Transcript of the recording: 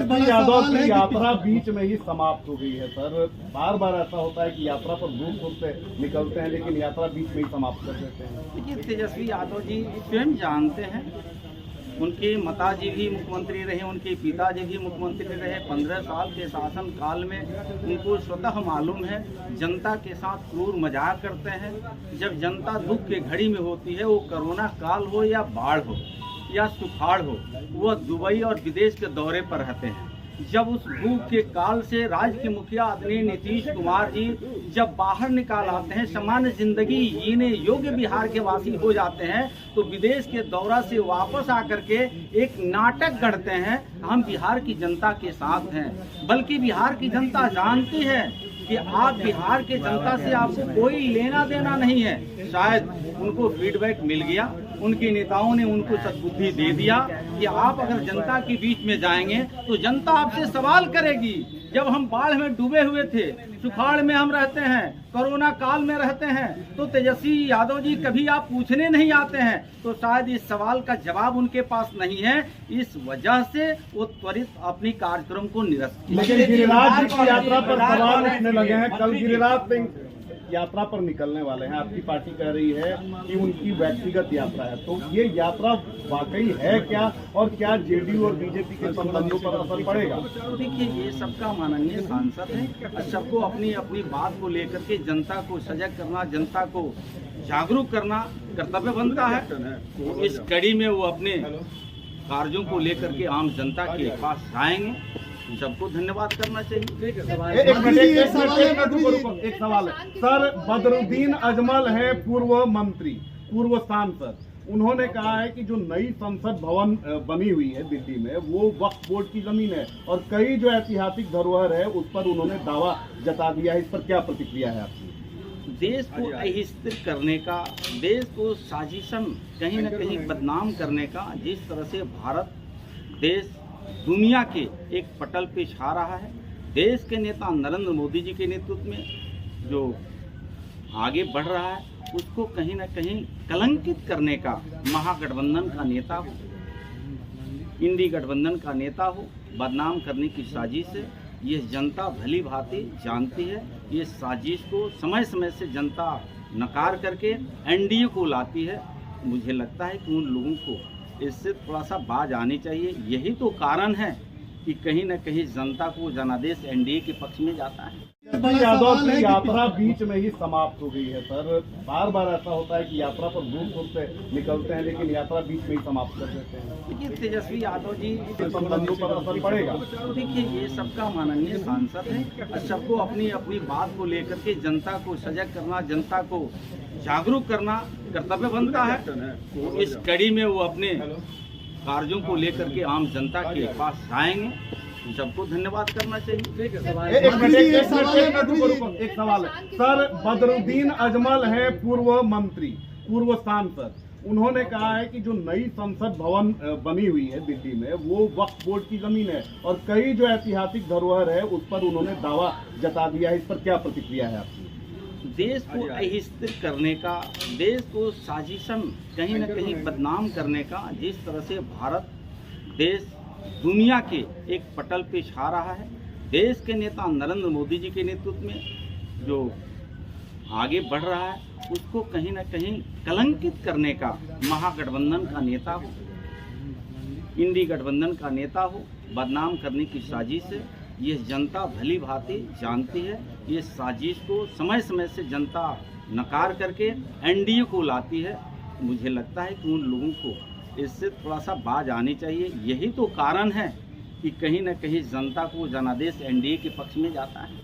तेजस्वी यादव की यात्रा बीच में ही समाप्त हो गई है सर। बार बार ऐसा होता है कि यात्रा पर दूर से निकलते हैं लेकिन यात्रा बीच में ही समाप्त कर देते हैं। देखिए, तेजस्वी यादव जी स्वयं जानते हैं, उनके माताजी भी मुख्यमंत्री रहे, उनके पिताजी भी मुख्यमंत्री रहे। 15 साल के शासन काल में उनको स्वतः मालूम है जनता के साथ क्रूर मजाक करते हैं। जब जनता दुख के घड़ी में होती है, वो कोरोना काल हो या बाढ़ हो या सुखाड़ हो, वह दुबई और विदेश के दौरे पर रहते हैं। जब उस भूख के काल से राज्य के मुखिया आदरणीय नीतीश कुमार जी जब बाहर निकाल आते हैं, सामान्य जिंदगी जीने योग्य बिहार के वासी हो जाते हैं, तो विदेश के दौरा से वापस आकर के एक नाटक गढ़ते हैं, हम बिहार की जनता के साथ हैं। बल्कि बिहार की जनता जानती है कि आप बिहार के जनता से आपको कोई लेना देना नहीं है। शायद उनको फीडबैक मिल गया, उनके नेताओं ने उनको सद्बुद्धि दे दिया कि आप अगर जनता के बीच में जाएंगे तो जनता आपसे सवाल करेगी। जब हम बाढ़ में डूबे हुए थे, सुखाड़ में हम रहते हैं, कोरोना काल में रहते हैं, तो तेजस्वी यादव जी कभी आप पूछने नहीं आते हैं। तो शायद इस सवाल का जवाब उनके पास नहीं है, इस वजह से वो त्वरित अपनी कार्यक्रम को निरस्त किया। लेकिन गिरिराज जी की यात्रा पर सवाल उठने लगे हैं। कल गिरिराज सिंह यात्रा पर निकलने वाले हैं, आपकी पार्टी कह रही है कि उनकी व्यक्तिगत यात्रा है, तो ये यात्रा वाकई है क्या, और क्या जेडीयू और बीजेपी के संबंधों पर असर पड़ेगा? तो देखिए, ये सबका माननीय सांसद है, सबको अपनी अपनी बात को लेकर के जनता को सजग करना, जनता को जागरूक करना कर्तव्य बनता है। तो इस कड़ी में वो अपने कार्यों को लेकर के आम जनता के पास आएंगे। सबको धन्यवाद करना चाहिए। एक सवाल है सर, बदरुद्दीन अजमल है पूर्व मंत्री, पूर्व सांसद, उन्होंने कहा है कि जो नई संसद भवन बनी हुई है दिल्ली में, वो वक्फ बोर्ड की जमीन है और कई जो ऐतिहासिक धरोहर है उस पर उन्होंने दावा जता दिया है। इस पर क्या प्रतिक्रिया है आपकी? देश को अस्थिर करने का, देश को साजिशन कहीं न कहीं बदनाम करने का, जिस तरह से भारत देश दुनिया के एक पटल पे छा रहा है, देश के नेता नरेंद्र मोदी जी के नेतृत्व में जो आगे बढ़ रहा है, उसको कहीं न कहीं कलंकित करने का महागठबंधन का नेता हो, इंडी गठबंधन का नेता हो, बदनाम करने की साजिश है। ये जनता भली भांति जानती है। ये साजिश को समय समय से जनता नकार करके एनडीए को लाती है। मुझे लगता है कि उन लोगों को इससे थोड़ा सा बाज आनी चाहिए। यही तो कारण है कि कहीं न कहीं जनता को जनादेश एनडीए के पक्ष में जाता है। तेजस्वी यादव की यात्रा बीच में ही समाप्त हो गई है सर। बार बार ऐसा होता है कि यात्रा पर दूर से निकलते हैं लेकिन यात्रा बीच में ही समाप्त कर देते हैं। देखिए, तेजस्वी यादव जी संबंधों पर असर पड़ेगा? तो देखिए, ये सबका माननीय सांसद है, सबको अपनी अपनी बात को लेकर के जनता को सजग करना, जनता को जागरूक करना कर्तव्य बनता है। तो इस कड़ी में वो अपने कार्यों को लेकर के आम जनता के पास आएंगे। सबको धन्यवाद करना चाहिए। एक सवाल है सर, बदरुद्दीन अजमल है पूर्व मंत्री, पूर्व सांसद, उन्होंने कहा है कि जो नई संसद भवन बनी हुई है दिल्ली में, वो वक्फ बोर्ड की जमीन है और कई जो ऐतिहासिक धरोहर है उस पर उन्होंने दावा जता दिया है। इस पर क्या प्रतिक्रिया है आपकी? देश को अस्थिर करने का, देश को साजिशन कहीं न कहीं बदनाम करने का, जिस तरह से भारत देश दुनिया के एक पटल पे छा रहा है, देश के नेता नरेंद्र मोदी जी के नेतृत्व में जो आगे बढ़ रहा है, उसको कहीं न कहीं कलंकित करने का महागठबंधन का नेता हो, इंडी गठबंधन का नेता हो, बदनाम करने की साजिश है। ये जनता भली भांति जानती है। ये साजिश को समय समय से जनता नकार करके एनडीए को लाती है। मुझे लगता है कि उन लोगों को इससे थोड़ा सा बाज आनी चाहिए। यही तो कारण है कि कहीं न कहीं जनता को जनादेश एनडीए के पक्ष में जाता है।